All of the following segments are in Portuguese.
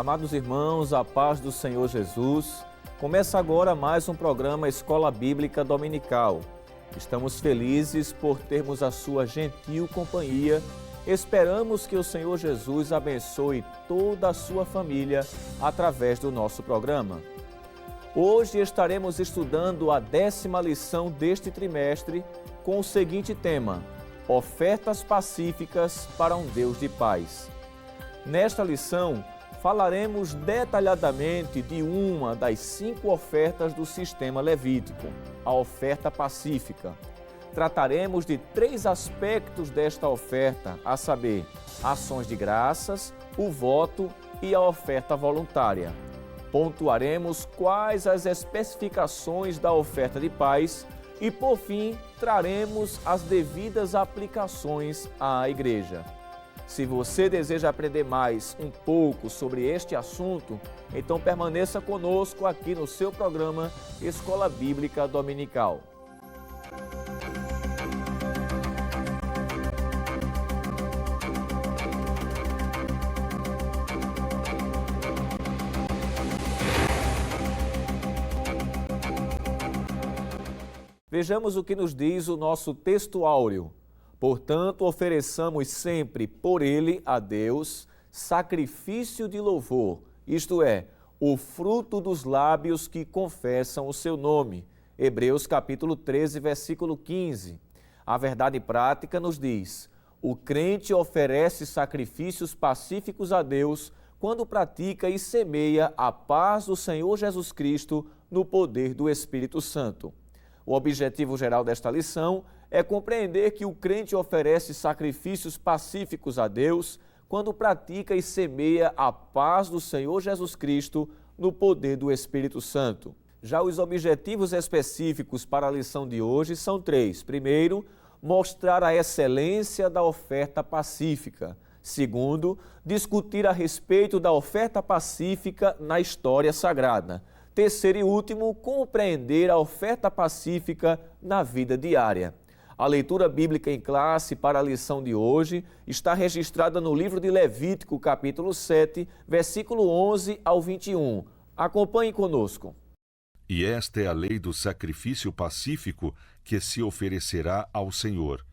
Amados irmãos, a paz do Senhor Jesus. Começa agora mais um programa Escola Bíblica Dominical. Estamos felizes por termos a sua gentil companhia. Esperamos que o Senhor Jesus abençoe toda a sua família através do nosso programa. Hoje estaremos estudando a 10ª lição deste trimestre com o seguinte tema: Ofertas pacíficas para um Deus de paz. Nesta lição, falaremos detalhadamente de uma das 5 ofertas do sistema levítico, a oferta pacífica. Trataremos de 3 aspectos desta oferta, a saber, ações de graças, o voto e a oferta voluntária. Pontuaremos quais as especificações da oferta de paz e, por fim, traremos as devidas aplicações à igreja. Se você deseja aprender mais um pouco sobre este assunto, então permaneça conosco aqui no seu programa Escola Bíblica Dominical. Vejamos o que nos diz o nosso texto áureo. Portanto, ofereçamos sempre por ele a Deus sacrifício de louvor, isto é, o fruto dos lábios que confessam o seu nome. Hebreus capítulo 13, versículo 15. A verdade prática nos diz: o crente oferece sacrifícios pacíficos a Deus quando pratica e semeia a paz do Senhor Jesus Cristo no poder do Espírito Santo. O objetivo geral desta lição é compreender que o crente oferece sacrifícios pacíficos a Deus quando pratica e semeia a paz do Senhor Jesus Cristo no poder do Espírito Santo. Já os objetivos específicos para a lição de hoje são 3. Primeiro, mostrar a excelência da oferta pacífica. Segundo, discutir a respeito da oferta pacífica na história sagrada. Terceiro e último, compreender a oferta pacífica na vida diária. A leitura bíblica em classe para a lição de hoje está registrada no livro de Levítico, capítulo 7, versículo 11 ao 21. Acompanhe conosco. E esta é a lei do sacrifício pacífico que se oferecerá ao Senhor.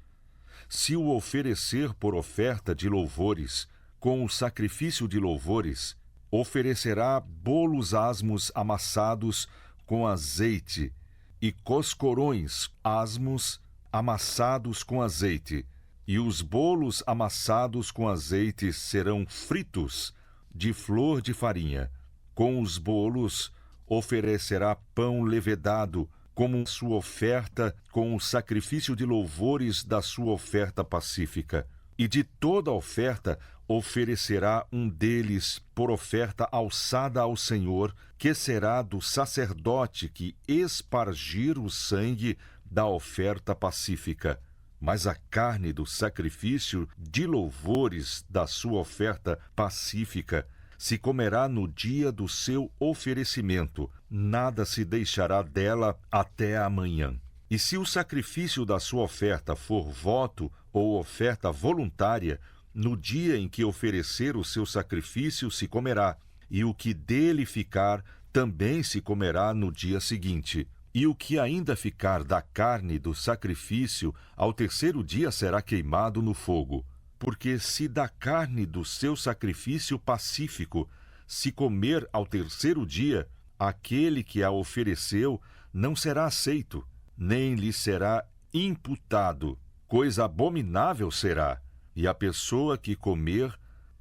Se o oferecer por oferta de louvores, com o sacrifício de louvores, oferecerá bolos asmos amassados com azeite e coscorões asmos amassados com azeite, e os bolos amassados com azeite serão fritos de flor de farinha. Com os bolos oferecerá pão levedado como sua oferta com o sacrifício de louvores da sua oferta pacífica. E de toda oferta oferecerá um deles por oferta alçada ao Senhor, que será do sacerdote que espargir o sangue da oferta pacífica. Mas a carne do sacrifício de louvores da sua oferta pacífica se comerá no dia do seu oferecimento, nada se deixará dela até amanhã. E se o sacrifício da sua oferta for voto ou oferta voluntária, no dia em que oferecer o seu sacrifício se comerá, e o que dele ficar também se comerá no dia seguinte. E o que ainda ficar da carne do sacrifício, ao terceiro dia será queimado no fogo. Porque se da carne do seu sacrifício pacífico se comer ao terceiro dia, aquele que a ofereceu não será aceito, nem lhe será imputado, coisa abominável será, e a pessoa que comer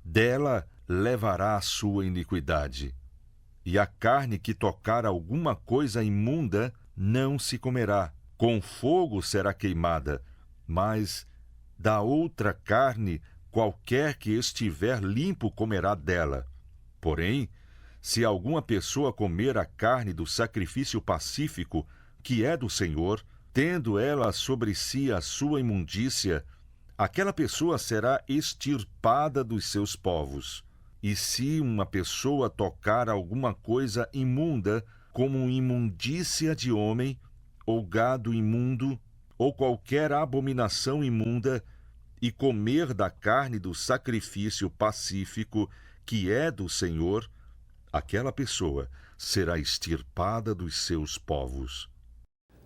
dela levará a sua iniquidade. E a carne que tocar alguma coisa imunda não se comerá, com fogo será queimada, mas da outra carne qualquer que estiver limpo comerá dela. Porém, se alguma pessoa comer a carne do sacrifício pacífico, que é do Senhor, tendo ela sobre si a sua imundícia, aquela pessoa será extirpada dos seus povos. E se uma pessoa tocar alguma coisa imunda, como imundícia de homem, ou gado imundo, ou qualquer abominação imunda, e comer da carne do sacrifício pacífico, que é do Senhor, aquela pessoa será extirpada dos seus povos.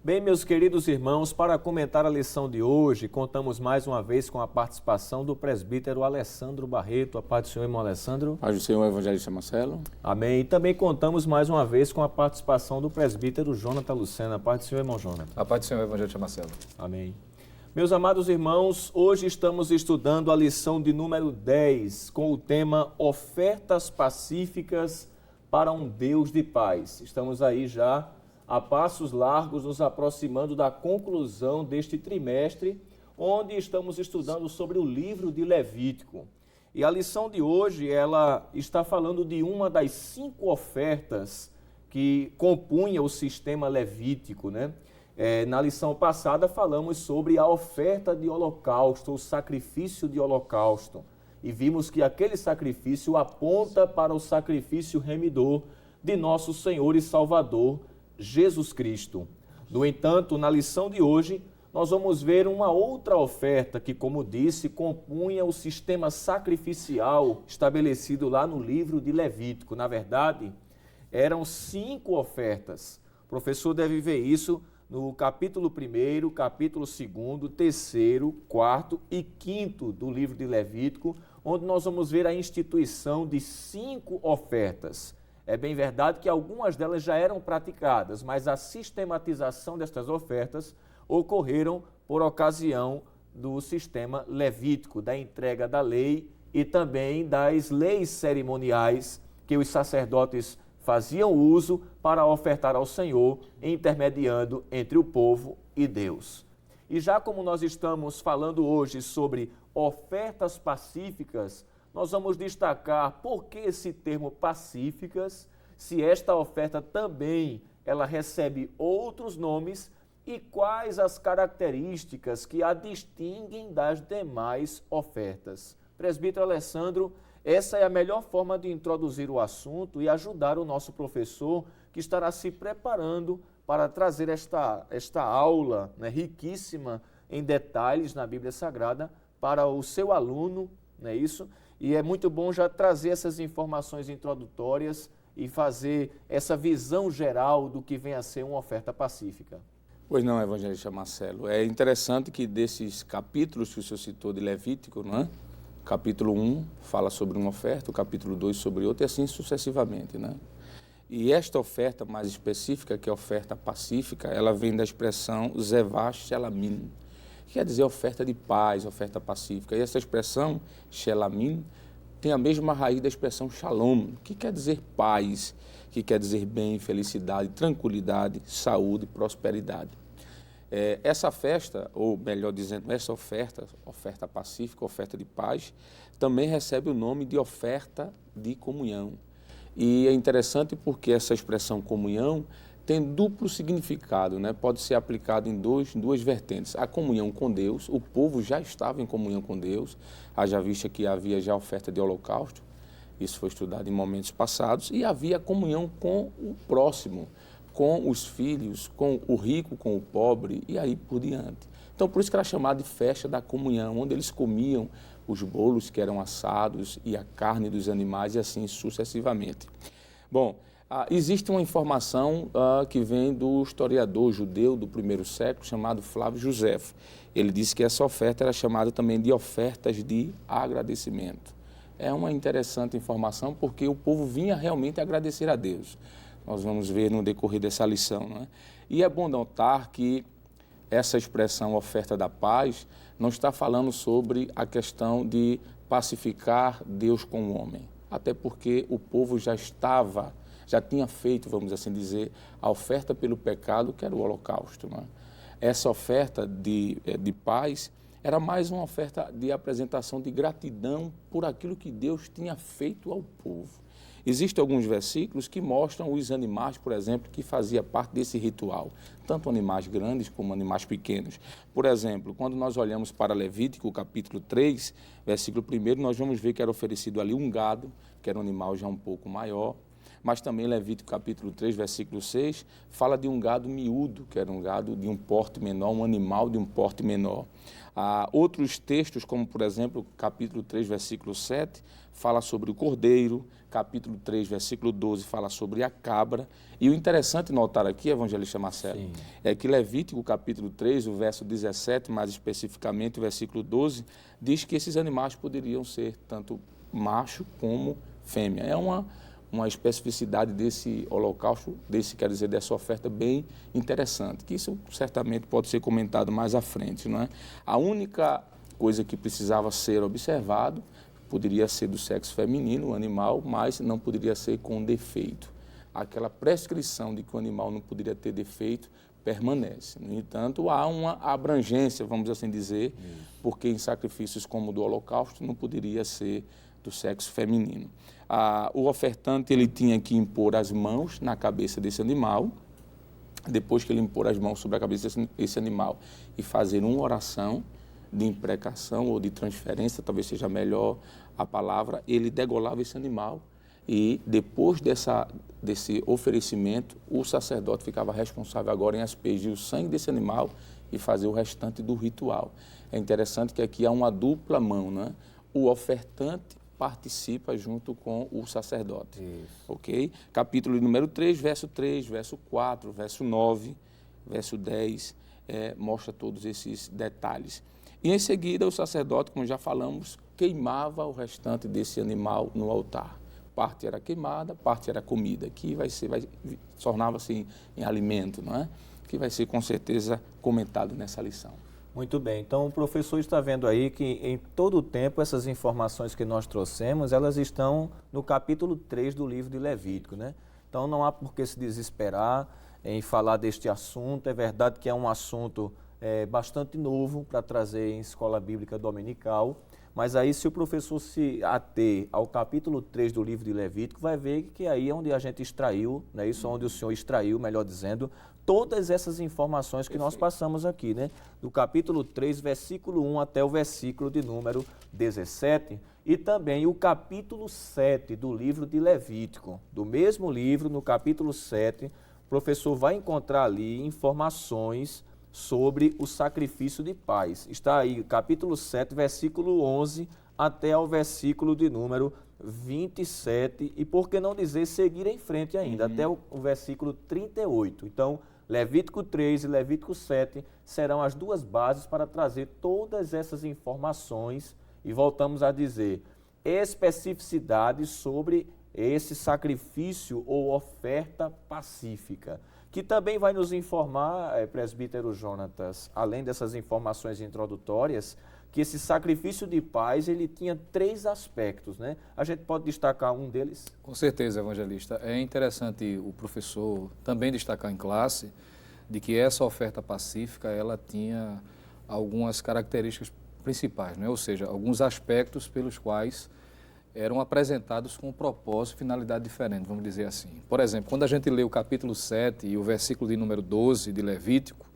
Bem, meus queridos irmãos, para comentar a lição de hoje, contamos mais uma vez com a participação do presbítero Alessandro Barreto. A paz do Senhor, irmão Alessandro. Paz do Senhor, evangelista Marcelo. Amém. E também contamos mais uma vez com a participação do presbítero Jonathan Lucena. A paz do Senhor, irmão Jonathan. A paz do Senhor, evangelista Marcelo. Amém. Meus amados irmãos, hoje estamos estudando a lição de número 10, com o tema Ofertas Pacíficas para um Deus de Paz. Estamos aí já a passos largos, nos aproximando da conclusão deste trimestre, onde estamos estudando sobre o livro de Levítico. E a lição de hoje, ela está falando de uma das 5 ofertas que compunha o sistema levítico, né? Na lição passada falamos sobre a oferta de holocausto, o sacrifício de holocausto. E vimos que aquele sacrifício aponta para o sacrifício remidor de nosso Senhor e Salvador, Jesus Cristo. No entanto, na lição de hoje, nós vamos ver uma outra oferta que, como disse, compunha o sistema sacrificial estabelecido lá no livro de Levítico. Na verdade, eram 5 ofertas. O professor deve ver isso no capítulo 1º, capítulo 2º, 3º, 4º e 5º do livro de Levítico, onde nós vamos ver a instituição de 5 ofertas. É bem verdade que algumas delas já eram praticadas, mas a sistematização destas ofertas ocorreram por ocasião do sistema levítico, da entrega da lei e também das leis cerimoniais que os sacerdotes faziam uso para ofertar ao Senhor, intermediando entre o povo e Deus. E já como nós estamos falando hoje sobre ofertas pacíficas, nós vamos destacar por que esse termo pacíficas, se esta oferta também ela recebe outros nomes e quais as características que a distinguem das demais ofertas. Presbítero Alessandro, essa é a melhor forma de introduzir o assunto e ajudar o nosso professor que estará se preparando para trazer esta aula, né, riquíssima em detalhes na Bíblia Sagrada para o seu aluno, não é isso? E é muito bom já trazer essas informações introdutórias e fazer essa visão geral do que vem a ser uma oferta pacífica. Pois não, evangelista Marcelo. É interessante que desses capítulos que o senhor citou de Levítico, não é? O capítulo 1 fala sobre uma oferta, o capítulo 2 sobre outra e assim sucessivamente, né? E esta oferta mais específica, que é a oferta pacífica, ela vem da expressão Zevah Shelamim, que quer dizer oferta de paz, oferta pacífica. E essa expressão, Shelamim, tem a mesma raiz da expressão Shalom, que quer dizer paz, que quer dizer bem, felicidade, tranquilidade, saúde, prosperidade. Essa festa, ou melhor dizendo, essa oferta pacífica, oferta de paz, também recebe o nome de oferta de comunhão. E é interessante porque essa expressão comunhão tem duplo significado, né? Pode ser aplicado em duas vertentes. A comunhão com Deus, o povo já estava em comunhão com Deus, haja vista que havia já oferta de holocausto, isso foi estudado em momentos passados, e havia comunhão com o próximo, com os filhos, com o rico, com o pobre, e aí por diante. Então, por isso que era chamada de festa da comunhão, onde eles comiam os bolos que eram assados e a carne dos animais, e assim sucessivamente. Bom, existe uma informação que vem do historiador judeu do 1º século, chamado Flávio Josefo. Ele disse que essa oferta era chamada também de ofertas de agradecimento. É uma interessante informação porque o povo vinha realmente agradecer a Deus. Nós vamos ver no decorrer dessa lição, não é? E é bom notar que essa expressão oferta da paz não está falando sobre a questão de pacificar Deus com o homem. Até porque o povo já tinha feito, vamos assim dizer, a oferta pelo pecado, que era o holocausto, não é? Essa oferta de paz era mais uma oferta de apresentação de gratidão por aquilo que Deus tinha feito ao povo. Existem alguns versículos que mostram os animais, por exemplo, que fazia parte desse ritual, tanto animais grandes como animais pequenos. Por exemplo, quando nós olhamos para Levítico, capítulo 3, versículo 1, nós vamos ver que era oferecido ali um gado, que era um animal já um pouco maior, Mas também Levítico capítulo 3, versículo 6, fala de um gado miúdo, que era um gado de um porte menor, um animal de um porte menor. Outros textos, como por exemplo, capítulo 3, versículo 7, fala sobre o cordeiro, capítulo 3, versículo 12, fala sobre a cabra. E o interessante notar aqui, evangelista Marcelo, sim, é que Levítico capítulo 3, o verso 17, mais especificamente o versículo 12, diz que esses animais poderiam ser tanto macho como fêmea. É uma especificidade desse holocausto, dessa oferta bem interessante, que isso certamente pode ser comentado mais à frente, não é? A única coisa que precisava ser observado poderia ser do sexo feminino, o animal, mas não poderia ser com defeito. Aquela prescrição de que o animal não poderia ter defeito permanece. No entanto, há uma abrangência, vamos assim dizer, porque em sacrifícios como o do holocausto não poderia ser do sexo feminino. O ofertante ele tinha que impor as mãos na cabeça desse animal, depois que ele impor as mãos sobre a cabeça desse animal e fazer uma oração de imprecação ou de transferência, talvez seja melhor a palavra, ele degolava esse animal e depois desse oferecimento, o sacerdote ficava responsável agora em aspergir o sangue desse animal e fazer o restante do ritual. É interessante que aqui há uma dupla mão, né? O ofertante participa junto com o sacerdote. Isso. Ok? Capítulo número 3, verso 4, verso 9, verso 10, mostra todos esses detalhes. E em seguida o sacerdote, como já falamos, queimava o restante desse animal no altar. Parte era queimada, parte era comida, que tornava-se em alimento, não é? Que vai ser com certeza comentado nessa lição. Muito bem, então o professor está vendo aí que em todo o tempo essas informações que nós trouxemos, elas estão no capítulo 3 do livro de Levítico, né? Então não há por que se desesperar em falar deste assunto. É verdade que é um assunto bastante novo para trazer em escola bíblica dominical, mas aí se o professor se ater ao capítulo 3 do livro de Levítico, vai ver que aí é onde a gente extraiu, né? Isso é onde o senhor extraiu, melhor dizendo, todas essas informações que nós passamos aqui, né? Do capítulo 3, versículo 1 até o versículo de número 17, e também o capítulo 7 do livro de Levítico. Do mesmo livro, no capítulo 7, o professor vai encontrar ali informações sobre o sacrifício de paz. Está aí, capítulo 7, versículo 11 até ao versículo de número 27, e por que não dizer seguir em frente ainda, até o versículo 38. Então, Levítico 3 e Levítico 7 serão as duas bases para trazer todas essas informações e voltamos a dizer, especificidades sobre esse sacrifício ou oferta pacífica, que também vai nos informar, presbítero Jonatas, além dessas informações introdutórias, que esse sacrifício de paz, ele tinha 3 aspectos, né? A gente pode destacar um deles? Com certeza, evangelista. É interessante o professor também destacar em classe de que essa oferta pacífica, ela tinha algumas características principais, né? Ou seja, alguns aspectos pelos quais eram apresentados com um propósito e finalidade diferente, vamos dizer assim. Por exemplo, quando a gente lê o capítulo 7 e o versículo de número 12 de Levítico,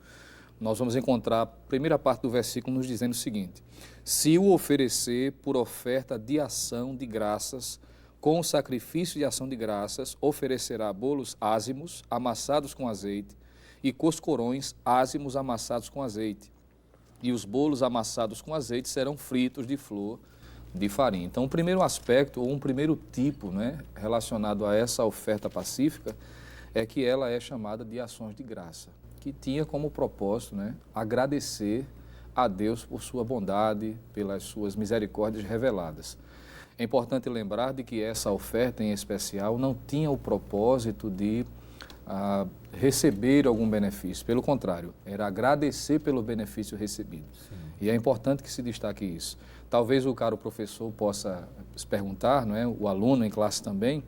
nós vamos encontrar a primeira parte do versículo nos dizendo o seguinte: se o oferecer por oferta de ação de graças, com o sacrifício de ação de graças, oferecerá bolos ázimos, amassados com azeite, e coscorões ázimos amassados com azeite. E os bolos amassados com azeite serão fritos de flor de farinha. Então, o primeiro aspecto, ou um primeiro tipo, né, relacionado a essa oferta pacífica, é que ela é chamada de ações de graça, que tinha como propósito, né, agradecer a Deus por sua bondade, pelas suas misericórdias reveladas. É importante lembrar de que essa oferta em especial não tinha o propósito de receber algum benefício, pelo contrário, era agradecer pelo benefício recebido. Sim. E é importante que se destaque isso. Talvez o caro professor possa se perguntar, não é? O aluno em classe também,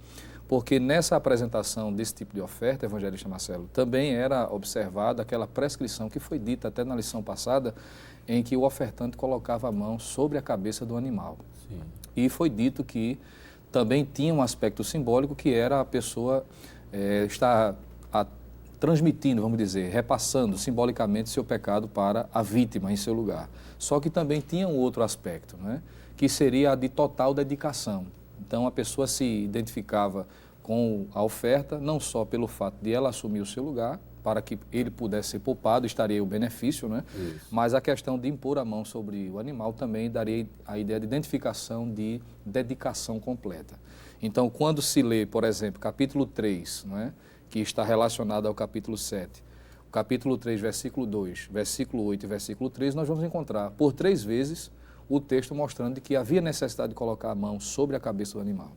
porque nessa apresentação desse tipo de oferta, evangelista Marcelo, também era observada aquela prescrição que foi dita até na lição passada, em que o ofertante colocava a mão sobre a cabeça do animal. Sim. E foi dito que também tinha um aspecto simbólico, que era a pessoa estar transmitindo, vamos dizer, repassando simbolicamente seu pecado para a vítima em seu lugar. Só que também tinha um outro aspecto, né, que seria a de total dedicação. Então a pessoa se identificava com a oferta, não só pelo fato de ela assumir o seu lugar, para que ele pudesse ser poupado, estaria o benefício, né? Isso. Mas a questão de impor a mão sobre o animal também daria a ideia de identificação de dedicação completa. Então, quando se lê, por exemplo, capítulo 3, né, que está relacionado ao capítulo 7, o capítulo 3, versículo 2, versículo 8 e versículo 13, nós vamos encontrar por 3 vezes o texto mostrando de que havia necessidade de colocar a mão sobre a cabeça do animal.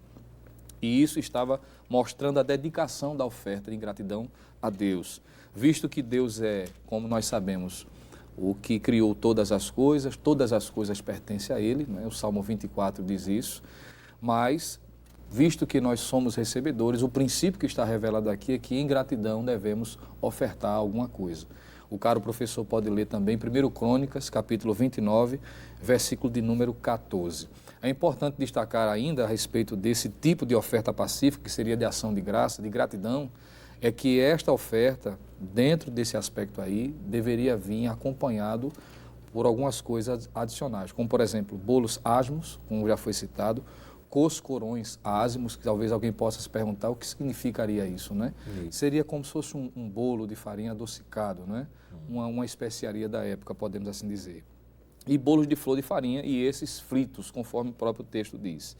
E isso estava mostrando a dedicação da oferta de gratidão a Deus. Visto que Deus é, como nós sabemos, o que criou todas as coisas pertencem a Ele, né? O Salmo 24 diz isso, mas, visto que nós somos recebedores, o princípio que está revelado aqui é que em gratidão devemos ofertar alguma coisa. O caro professor pode ler também 1 Crônicas, capítulo 29, versículo de número 14. É importante destacar ainda a respeito desse tipo de oferta pacífica, que seria de ação de graça, de gratidão, é que esta oferta, dentro desse aspecto aí, deveria vir acompanhado por algumas coisas adicionais, como, por exemplo, bolos asmos, como já foi citado, coscorões ázimos, que talvez alguém possa se perguntar o que significaria isso, né? Seria como se fosse um bolo de farinha adocicado, né? Uma especiaria da época, podemos assim dizer. E bolos de flor de farinha e esses fritos, conforme o próprio texto diz.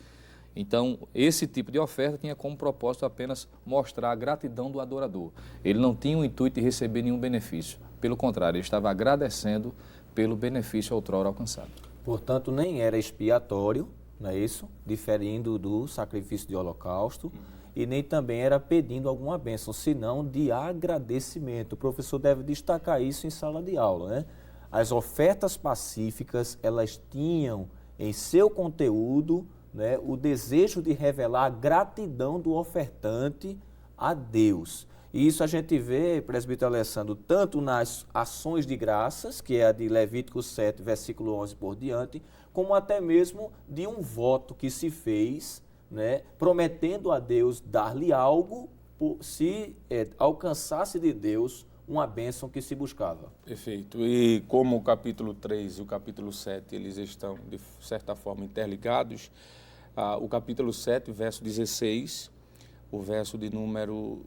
Então, esse tipo de oferta tinha como propósito apenas mostrar a gratidão do adorador. Ele não tinha o intuito de receber nenhum benefício. Pelo contrário, ele estava agradecendo pelo benefício outrora alcançado. Portanto, nem era expiatório, não é isso? Diferindo do sacrifício de holocausto, e nem também era pedindo alguma bênção, senão de agradecimento. O professor deve destacar isso em sala de aula, né? As ofertas pacíficas, elas tinham em seu conteúdo, né, o desejo de revelar a gratidão do ofertante a Deus. E isso a gente vê, presbítero Alessandro, tanto nas ações de graças, que é a de Levítico 7, versículo 11 por diante, como até mesmo de um voto que se fez, né, prometendo a Deus dar-lhe algo se alcançasse de Deus uma bênção que se buscava. Perfeito. E como o capítulo 3 e o capítulo 7, eles estão, de certa forma, interligados, o capítulo 7, verso 16, o verso de número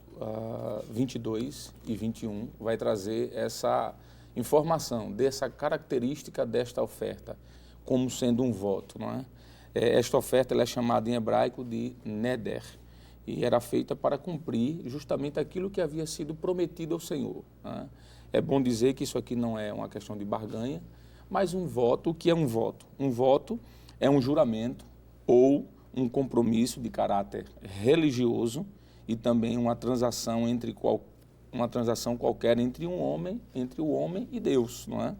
22 e 21, vai trazer essa informação, dessa característica desta oferta, como sendo um voto, não é? Esta oferta ela é chamada em hebraico de neder, e era feita para cumprir justamente aquilo que havia sido prometido ao Senhor, né? É bom dizer que isso aqui não é uma questão de barganha, mas um voto. O que é um voto? Um voto é um juramento ou um compromisso de caráter religioso e também uma transação qualquer entre o homem e Deus, não é?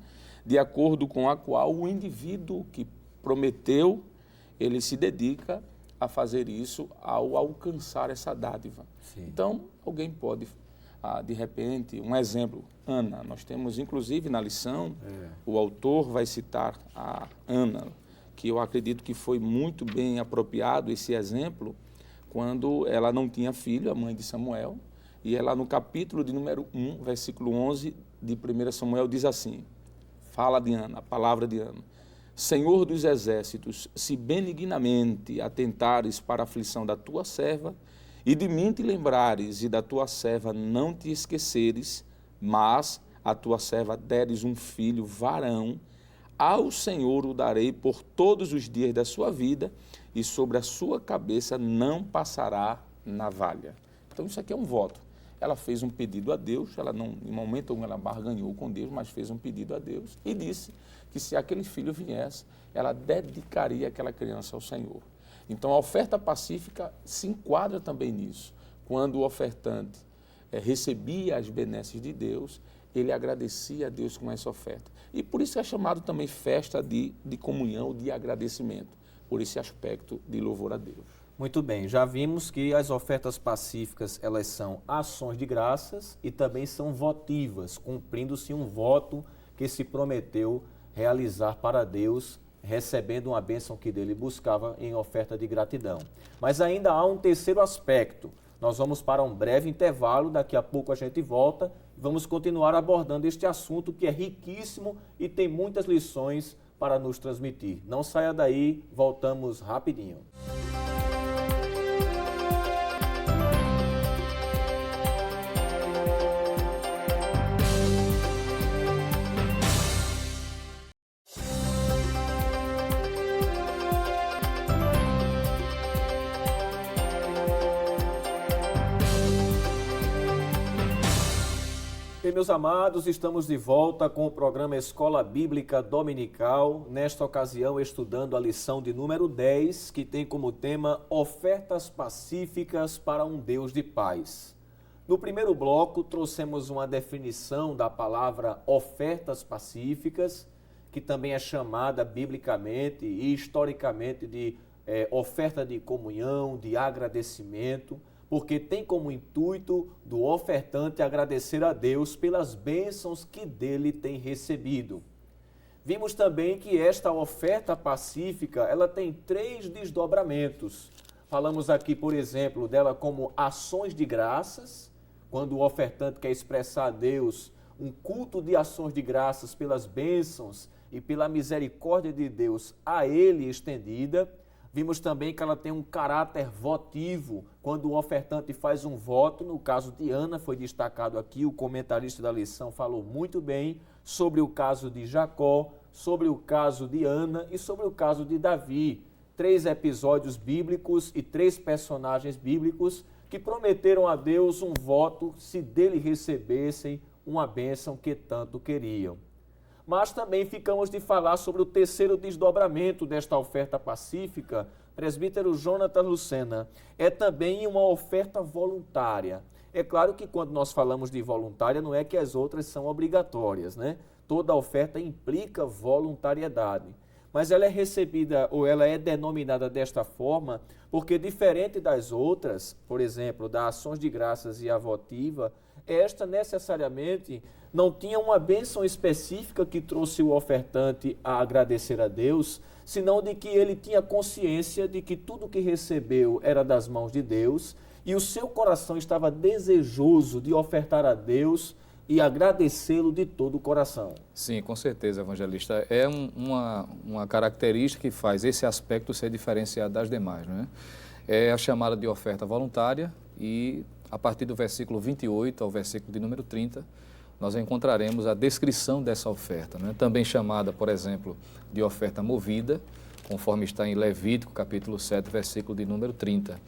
De acordo com a qual o indivíduo que prometeu, ele se dedica a fazer isso ao alcançar essa dádiva. Sim. Então, alguém pode, de repente, um exemplo, Ana. Nós temos, inclusive, na lição, o autor vai citar a Ana, que eu acredito que foi muito bem apropriado esse exemplo, quando ela não tinha filho, a mãe de Samuel, e ela no capítulo de número 1, versículo 11 de 1 Samuel, diz assim, fala de Ana, a palavra de Ana: Senhor dos exércitos, se benignamente atentares para a aflição da tua serva, e de mim te lembrares, e da tua serva não te esqueceres, mas a tua serva deres um filho varão, ao Senhor o darei por todos os dias da sua vida, e sobre a sua cabeça não passará navalha. Então isso aqui é um voto. Ela fez um pedido a Deus, ela não, em momento algum ela barganhou com Deus, mas fez um pedido a Deus e disse que se aquele filho viesse, ela dedicaria aquela criança ao Senhor. Então a oferta pacífica se enquadra também nisso. Quando o ofertante recebia as benesses de Deus, ele agradecia a Deus com essa oferta. E por isso é chamado também festa de comunhão, de agradecimento, por esse aspecto de louvor a Deus. Muito bem, já vimos que as ofertas pacíficas, elas são ações de graças e também são votivas, cumprindo-se um voto que se prometeu realizar para Deus, recebendo uma bênção que dele buscava em oferta de gratidão. Mas ainda há um terceiro aspecto. Nós vamos para um breve intervalo, daqui a pouco a gente volta e vamos continuar abordando este assunto que é riquíssimo e tem muitas lições para nos transmitir. Não saia daí, voltamos rapidinho. Bem, meus amados, estamos de volta com o programa Escola Bíblica Dominical, nesta ocasião estudando a lição de número 10, que tem como tema Ofertas Pacíficas para um Deus de Paz. No primeiro bloco, trouxemos uma definição da palavra ofertas pacíficas, que também é chamada biblicamente e historicamente de oferta de comunhão, de agradecimento, porque tem como intuito do ofertante agradecer a Deus pelas bênçãos que dele tem recebido. Vimos também que esta oferta pacífica, ela tem 3 desdobramentos. Falamos aqui, por exemplo, dela como ações de graças, quando o ofertante quer expressar a Deus um culto de ações de graças pelas bênçãos e pela misericórdia de Deus a ele estendida. Vimos também que ela tem um caráter votivo, quando o ofertante faz um voto. No caso de Ana, foi destacado aqui, o comentarista da lição falou muito bem sobre o caso de Jacó, sobre o caso de Ana e sobre o caso de Davi. 3 episódios bíblicos e 3 personagens bíblicos que prometeram a Deus um voto se dele recebessem uma bênção que tanto queriam. Mas também ficamos de falar sobre o terceiro desdobramento desta oferta pacífica, presbítero Jonathan Lucena. É também uma oferta voluntária. É claro que quando nós falamos de voluntária, não é que as outras são obrigatórias, né? Toda oferta implica voluntariedade. Mas ela é recebida ou ela é denominada desta forma porque, diferente das outras, por exemplo, da ações de graças e a votiva, esta necessariamente não tinha uma bênção específica que trouxe o ofertante a agradecer a Deus, senão de que ele tinha consciência de que tudo que recebeu era das mãos de Deus e o seu coração estava desejoso de ofertar a Deus e agradecê-lo de todo o coração. Sim, com certeza, evangelista. É uma característica que faz esse aspecto ser diferenciado das demais, né? É a chamada de oferta voluntária e, a partir do versículo 28 ao versículo de número 30, nós encontraremos a descrição dessa oferta, né? Também chamada, por exemplo, de oferta movida, conforme está em Levítico, capítulo 7, versículo de número 30.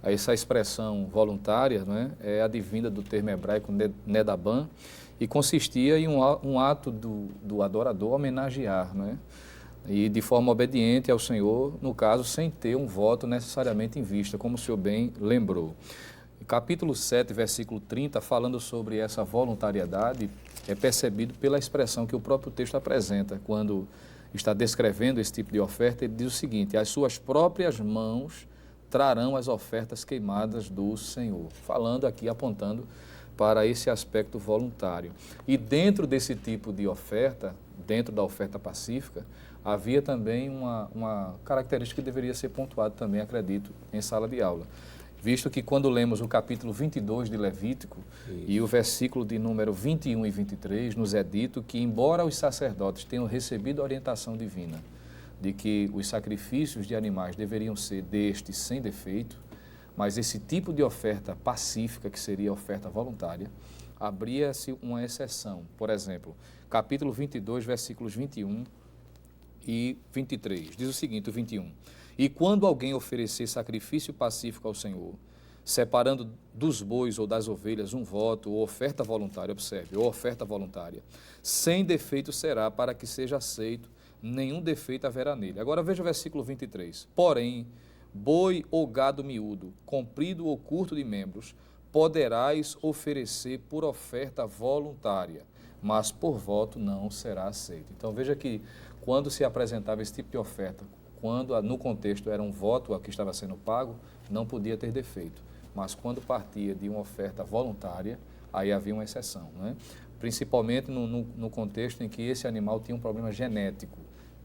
Essa expressão voluntária, né, é advinda do termo hebraico nedaban e consistia em um ato do adorador homenagear, né, e de forma obediente ao Senhor, no caso, sem ter um voto necessariamente em vista, como o senhor bem lembrou. Capítulo 7, versículo 30, falando sobre essa voluntariedade, é percebido pela expressão que o próprio texto apresenta, quando está descrevendo esse tipo de oferta. Ele diz o seguinte: as suas próprias mãos trarão as ofertas queimadas do Senhor. Falando aqui, apontando para esse aspecto voluntário. E dentro desse tipo de oferta, dentro da oferta pacífica, havia também uma característica que deveria ser pontuada também, acredito, em sala de aula. Visto que quando lemos o capítulo 22 de Levítico e o versículo de número 21 e 23, nos é dito que, embora os sacerdotes tenham recebido a orientação divina de que os sacrifícios de animais deveriam ser destes sem defeito, mas esse tipo de oferta pacífica, que seria a oferta voluntária, abria-se uma exceção. Por exemplo, capítulo 22, versículos 21 e 23, diz o seguinte, o 21: e quando alguém oferecer sacrifício pacífico ao Senhor, separando dos bois ou das ovelhas um voto ou oferta voluntária, observe, ou oferta voluntária, sem defeito será, para que seja aceito, nenhum defeito haverá nele. Agora veja o versículo 23. Porém, boi ou gado miúdo, comprido ou curto de membros, poderás oferecer por oferta voluntária, mas por voto não será aceito. Então veja que quando se apresentava esse tipo de oferta, quando no contexto era um voto a que estava sendo pago, não podia ter defeito. Mas quando partia de uma oferta voluntária, aí havia uma exceção, né? Principalmente no contexto em que esse animal tinha um problema genético.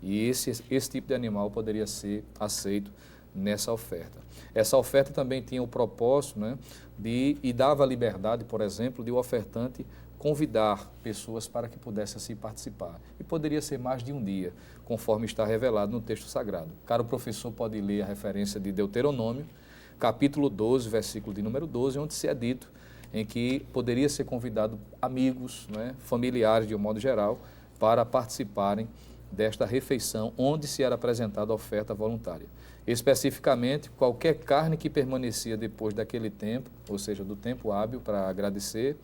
E esse tipo de animal poderia ser aceito nessa oferta. Essa oferta também tinha o propósito, né, e dava liberdade, por exemplo, de o ofertante convidar pessoas para que pudessem assim participar. E poderia ser mais de um dia, conforme está revelado no texto sagrado. Caro professor pode ler a referência de Deuteronômio, capítulo 12, versículo de número 12, onde se é dito em que poderia ser convidado amigos, né, familiares de um modo geral, para participarem desta refeição, onde se era apresentada a oferta voluntária. Especificamente, qualquer carne que permanecia depois daquele tempo, ou seja, do tempo hábil para agradecer,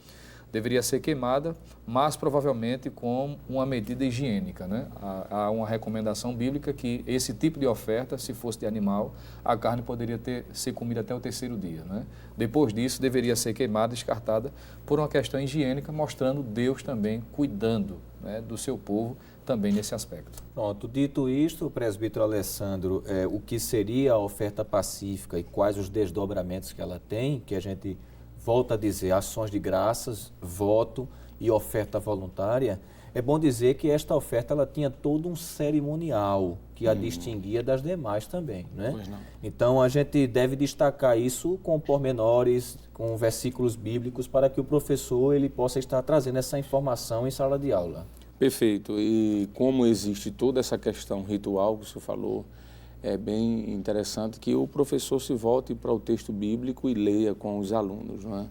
deveria ser queimada, mas provavelmente com uma medida higiênica, né? Há uma recomendação bíblica que esse tipo de oferta, se fosse de animal, a carne poderia ser comida até o 3º dia, né? Depois disso, deveria ser queimada, descartada, por uma questão higiênica, mostrando Deus também cuidando, né, do seu povo também nesse aspecto. Pronto, dito isto, presbítero Alessandro, o que seria a oferta pacífica e quais os desdobramentos que ela tem, que a gente volta a dizer, ações de graças, voto e oferta voluntária, é bom dizer que esta oferta ela tinha todo um cerimonial que a distinguia das demais também, né? Pois não. Então a gente deve destacar isso com pormenores, com versículos bíblicos, para que o professor ele possa estar trazendo essa informação em sala de aula. Perfeito. E como existe toda essa questão ritual que o senhor falou, é bem interessante que o professor se volte para o texto bíblico e leia com os alunos, não é?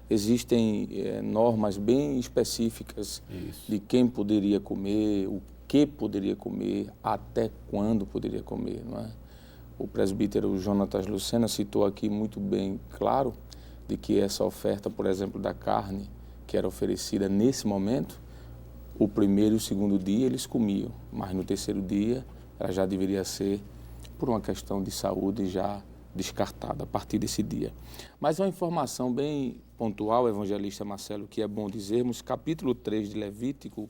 Existem normas bem específicas de quem poderia comer, o que poderia comer, até quando poderia comer, não é? O presbítero Jonatas Lucena citou aqui muito bem claro de que essa oferta, por exemplo, da carne que era oferecida nesse momento, o 1º e o 2º dia eles comiam, mas no 3º dia ela já deveria ser, por uma questão de saúde, já descartada a partir desse dia. Mas uma informação bem pontual, evangelista Marcelo, que é bom dizermos, capítulo 3 de Levítico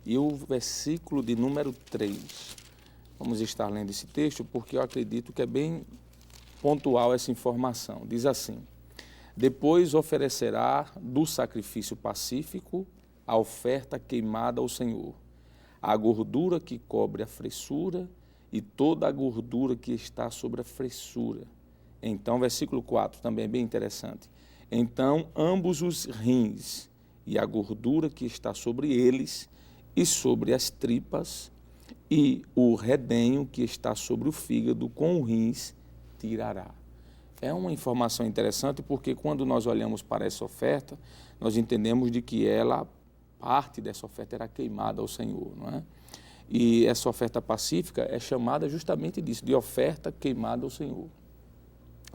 e o versículo de número 3. Vamos estar lendo esse texto porque eu acredito que é bem pontual essa informação. Diz assim: depois oferecerá do sacrifício pacífico a oferta queimada ao Senhor, a gordura que cobre a fressura e toda a gordura que está sobre a fressura. Então, versículo 4, também é bem interessante. Então, ambos os rins e a gordura que está sobre eles e sobre as tripas e o redenho que está sobre o fígado com os rins tirará. É uma informação interessante porque quando nós olhamos para essa oferta, nós entendemos de que parte dessa oferta era queimada ao Senhor, não é? E essa oferta pacífica é chamada justamente disso, de oferta queimada ao Senhor.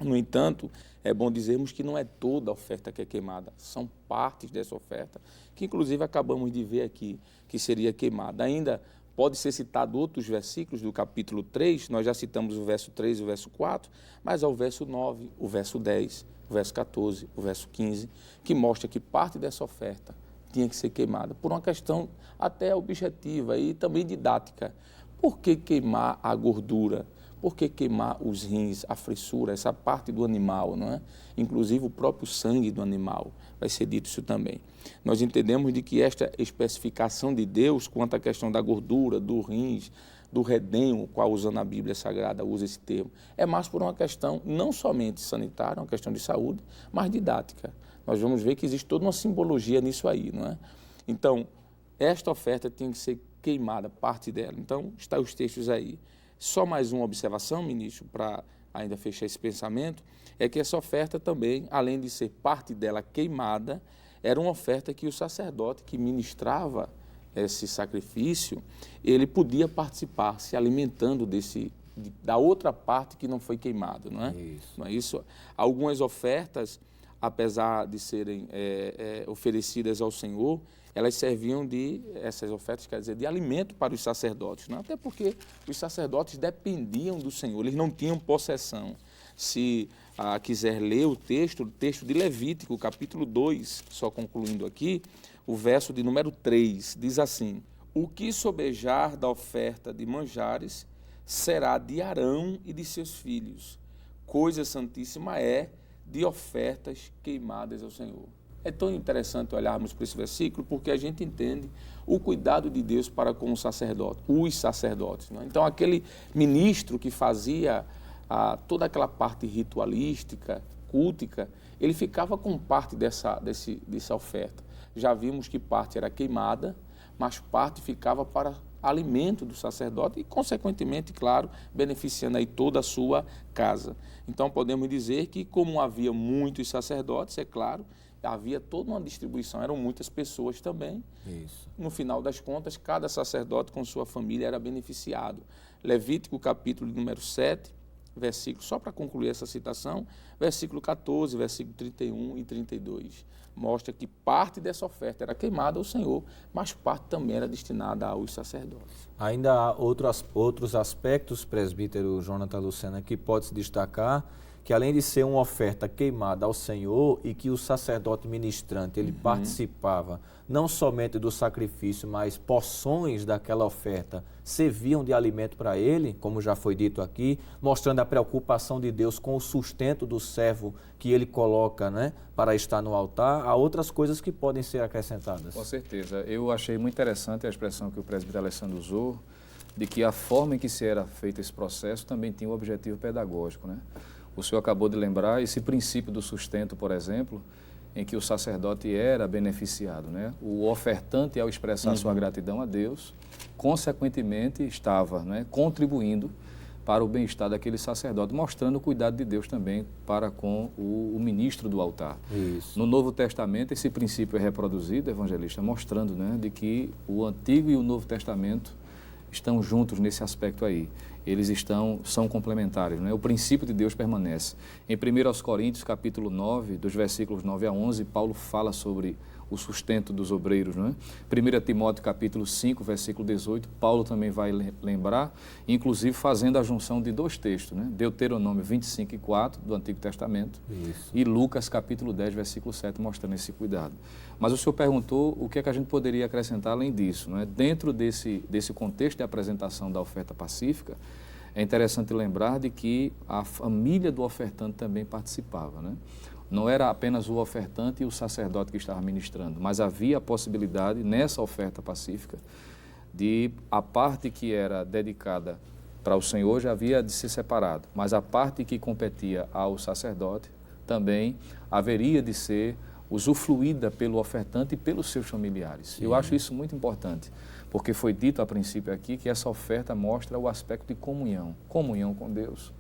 No entanto, é bom dizermos que não é toda a oferta que é queimada, são partes dessa oferta, que inclusive acabamos de ver aqui, que seria queimada. Ainda pode ser citado outros versículos do capítulo 3, nós já citamos o verso 3 e o verso 4, mas ao verso 9, o verso 10, o verso 14, o verso 15, que mostra que parte dessa oferta tinha que ser queimada, por uma questão até objetiva e também didática. Por que queimar a gordura? Por que queimar os rins, a fressura, essa parte do animal, não é? Inclusive o próprio sangue do animal, vai ser dito isso também. Nós entendemos de que esta especificação de Deus quanto à questão da gordura, do rins, do redenho, qual usando a Bíblia Sagrada usa esse termo, é mais por uma questão não somente sanitária, uma questão de saúde, mas didática. Nós vamos ver que existe toda uma simbologia nisso aí, não é? Então, esta oferta tem que ser queimada, parte dela. Então, está os textos aí. Só mais uma observação, ministro, para ainda fechar esse pensamento, é que essa oferta também, além de ser parte dela queimada, era uma oferta que o sacerdote que ministrava esse sacrifício, ele podia participar, se alimentando da outra parte que não foi queimada, não é? Isso. Não é isso? Algumas ofertas, apesar de serem oferecidas ao Senhor, elas serviam essas ofertas, quer dizer, de alimento para os sacerdotes, não? Até porque os sacerdotes dependiam do Senhor, eles não tinham possessão. Se quiser ler o texto de Levítico, capítulo 2, só concluindo aqui, o verso de número 3, diz assim: o que sobejar da oferta de manjares será de Arão e de seus filhos, coisa santíssima é de ofertas queimadas ao Senhor. É tão interessante olharmos para esse versículo porque a gente entende o cuidado de Deus para com o sacerdote, os sacerdotes, não é? Então, aquele ministro que fazia toda aquela parte ritualística, cultica, ele ficava com parte dessa oferta. Já vimos que parte era queimada, mas parte ficava para alimento do sacerdote e, consequentemente, claro, beneficiando aí toda a sua casa. Então, podemos dizer que, como havia muitos sacerdotes, é claro, havia toda uma distribuição, eram muitas pessoas também. Isso. No final das contas, cada sacerdote com sua família era beneficiado. Levítico, capítulo número 7, versículos, só para concluir essa citação, versículo 14, versículo 31 e 32. Mostra que parte dessa oferta era queimada ao Senhor, mas parte também era destinada aos sacerdotes. Ainda há outros aspectos, presbítero Jonathan Lucena, que pode se destacar, que além de ser uma oferta queimada ao Senhor e que o sacerdote ministrante, ele participava não somente do sacrifício, mas porções daquela oferta serviam de alimento para ele, como já foi dito aqui, mostrando a preocupação de Deus com o sustento do servo que ele coloca, né, para estar no altar. Há outras coisas que podem ser acrescentadas. Com certeza. Eu achei muito interessante a expressão que o presbítero Alessandro usou, de que a forma em que se era feito esse processo também tinha um objetivo pedagógico, né? O senhor acabou de lembrar esse princípio do sustento, por exemplo, em que o sacerdote era beneficiado, né? O ofertante, ao expressar sua gratidão a Deus, consequentemente estava, né, contribuindo para o bem-estar daquele sacerdote, mostrando o cuidado de Deus também para com o ministro do altar. Isso. No Novo Testamento, esse princípio é reproduzido, evangelista, mostrando, né, de que o Antigo e o Novo Testamento estão juntos nesse aspecto aí. Eles são complementares, né? O princípio de Deus permanece. Em 1 Coríntios, capítulo 9, dos versículos 9 a 11, Paulo fala sobre o sustento dos obreiros, né? 1 Timóteo, capítulo 5, versículo 18, Paulo também vai lembrar, inclusive fazendo a junção de dois textos, né? Deuteronômio 25 e 4, do Antigo Testamento, Isso. e Lucas, capítulo 10, versículo 7, mostrando esse cuidado. Mas o senhor perguntou o que é que a gente poderia acrescentar além disso, né? Dentro desse contexto de apresentação da oferta pacífica, é interessante lembrar de que a família do ofertante também participava, né? Não era apenas o ofertante e o sacerdote que estava ministrando, mas havia a possibilidade, nessa oferta pacífica, de a parte que era dedicada para o Senhor já havia de ser separado, mas a parte que competia ao sacerdote também haveria de ser usufruída pelo ofertante e pelos seus familiares. Sim. Eu acho isso muito importante, porque foi dito a princípio aqui que essa oferta mostra o aspecto de comunhão com Deus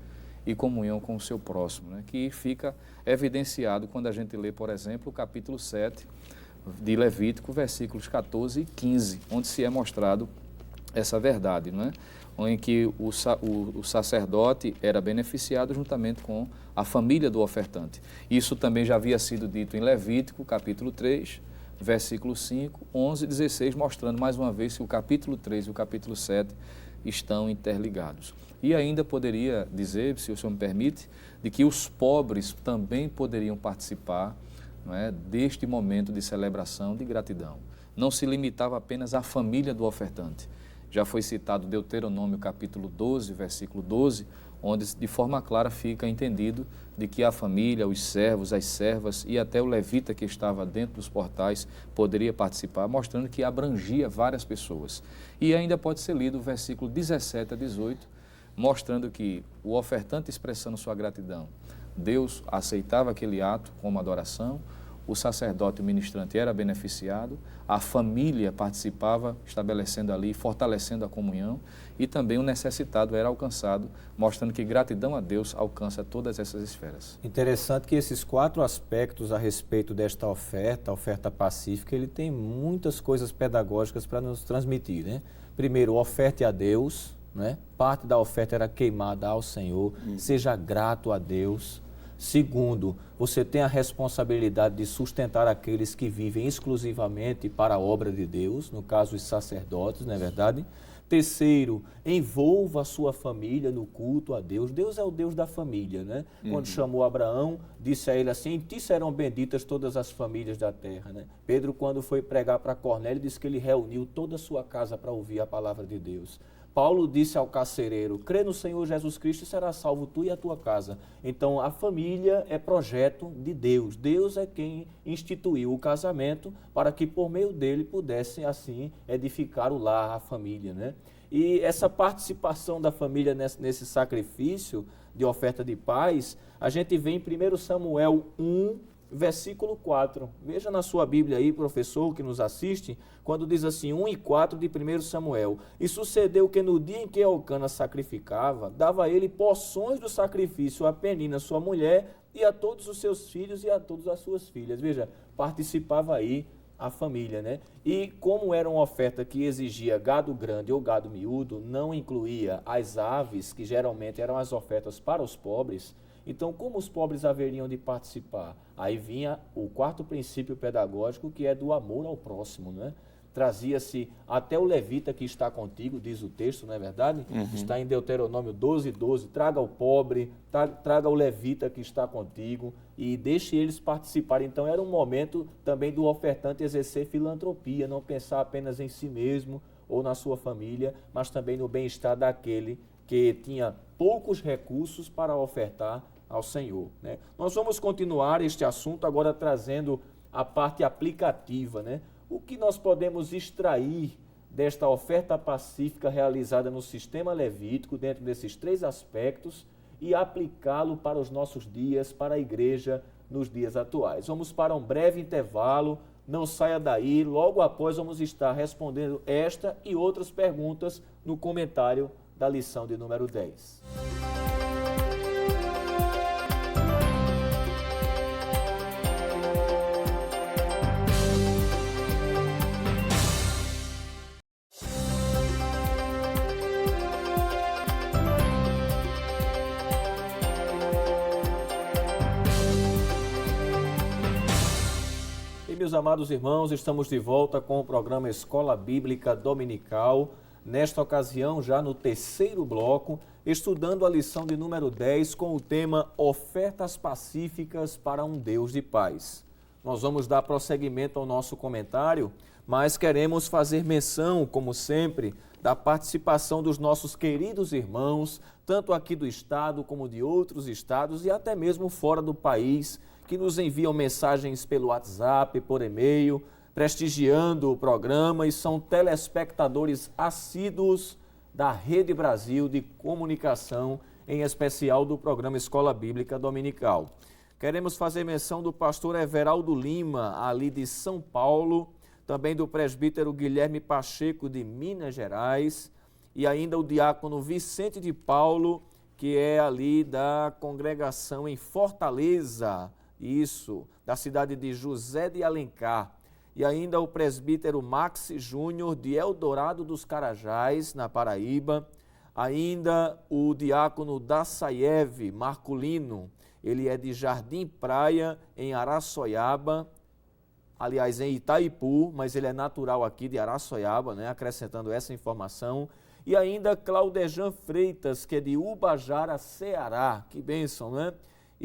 e comunhão com o seu próximo, né? Que fica evidenciado quando a gente lê, por exemplo, o capítulo 7 de Levítico, versículos 14 e 15, onde se é mostrado essa verdade, não é? Em que o sacerdote era beneficiado juntamente com a família do ofertante. Isso também já havia sido dito em Levítico, capítulo 3, versículo 5, 11 e 16, mostrando mais uma vez que o capítulo 3 e o capítulo 7 estão interligados. E ainda poderia dizer, se o senhor me permite, de que os pobres também poderiam participar, não é, deste momento de celebração de gratidão. Não se limitava apenas à família do ofertante. Já foi citado Deuteronômio capítulo 12, versículo 12, onde de forma clara fica entendido de que a família, os servos, as servas e até o levita que estava dentro dos portais poderia participar, mostrando que abrangia várias pessoas. E ainda pode ser lido o versículo 17 a 18, mostrando que o ofertante expressando sua gratidão, Deus aceitava aquele ato como adoração, o sacerdote e o ministrante era beneficiado, a família participava, estabelecendo ali, fortalecendo a comunhão, e também o necessitado era alcançado, mostrando que gratidão a Deus alcança todas essas esferas. Interessante que esses 4 aspectos a respeito desta oferta, a oferta pacífica, ele tem muitas coisas pedagógicas para nos transmitir, né? Primeiro, oferte a Deus, né? Parte da oferta era queimada ao Senhor, seja grato a Deus. Segundo, você tem a responsabilidade de sustentar aqueles que vivem exclusivamente para a obra de Deus, no caso os sacerdotes, não é verdade? Terceiro, envolva a sua família no culto a Deus. Deus é o Deus da família, né? Quando chamou Abraão, disse a ele assim, em ti serão benditas todas as famílias da terra, né? Pedro, quando foi pregar para Cornélio, disse que ele reuniu toda a sua casa para ouvir a palavra de Deus. Paulo disse ao carcereiro, crê no Senhor Jesus Cristo e será salvo tu e a tua casa. Então, a família é projeto de Deus. Deus é quem instituiu o casamento para que por meio dele pudesse, assim, edificar o lar, a família, né? E essa participação da família nesse sacrifício de oferta de paz, a gente vê em 1 Samuel 1, versículo 4. Veja na sua Bíblia aí, professor, que nos assiste, quando diz assim, 1 e 4 de 1 Samuel. E sucedeu que no dia em que Elcana sacrificava, dava ele porções do sacrifício a Penina, sua mulher, e a todos os seus filhos e a todas as suas filhas. Veja, participava aí a família, né? E como era uma oferta que exigia gado grande ou gado miúdo, não incluía as aves, que geralmente eram as ofertas para os pobres. Então, como os pobres haveriam de participar? Aí vinha o quarto princípio pedagógico, que é do amor ao próximo, né? Trazia-se até o levita que está contigo, diz o texto, não é verdade? Está em Deuteronômio 12:12, traga o pobre, traga o levita que está contigo e deixe eles participarem. Então era um momento também do ofertante exercer filantropia, não pensar apenas em si mesmo ou na sua família, mas também no bem-estar daquele que tinha poucos recursos para ofertar ao Senhor, né? Nós vamos continuar este assunto agora trazendo a parte aplicativa, né? O que nós podemos extrair desta oferta pacífica realizada no sistema levítico, dentro desses 3 aspectos, e aplicá-lo para os nossos dias, para a igreja nos dias atuais. Vamos para um breve intervalo, não saia daí, logo após vamos estar respondendo esta e outras perguntas no comentário da lição de número 10. Meus amados irmãos, estamos de volta com o programa Escola Bíblica Dominical, nesta ocasião já no 3º bloco, estudando a lição de número 10 com o tema Ofertas Pacíficas para um Deus de Paz. Nós vamos dar prosseguimento ao nosso comentário, mas queremos fazer menção, como sempre, da participação dos nossos queridos irmãos, tanto aqui do estado como de outros estados e até mesmo fora do país, que nos enviam mensagens pelo WhatsApp, por e-mail, prestigiando o programa e são telespectadores assíduos da Rede Brasil de Comunicação, em especial do programa Escola Bíblica Dominical. Queremos fazer menção do pastor Everaldo Lima, ali de São Paulo, também do presbítero Guilherme Pacheco, de Minas Gerais, e ainda o diácono Vicente de Paulo, que é ali da congregação em Fortaleza, isso, da cidade de José de Alencar. E ainda o presbítero Max Júnior, de Eldorado dos Carajás, na Paraíba. Ainda o diácono Dassaiev Marculino, ele é de Jardim Praia, em Araçoiaba, aliás, em Itaipu, mas ele é natural aqui de Araçoiaba, né? Acrescentando essa informação. E ainda Claudejan Freitas, que é de Ubajara, Ceará. Que bênção, né?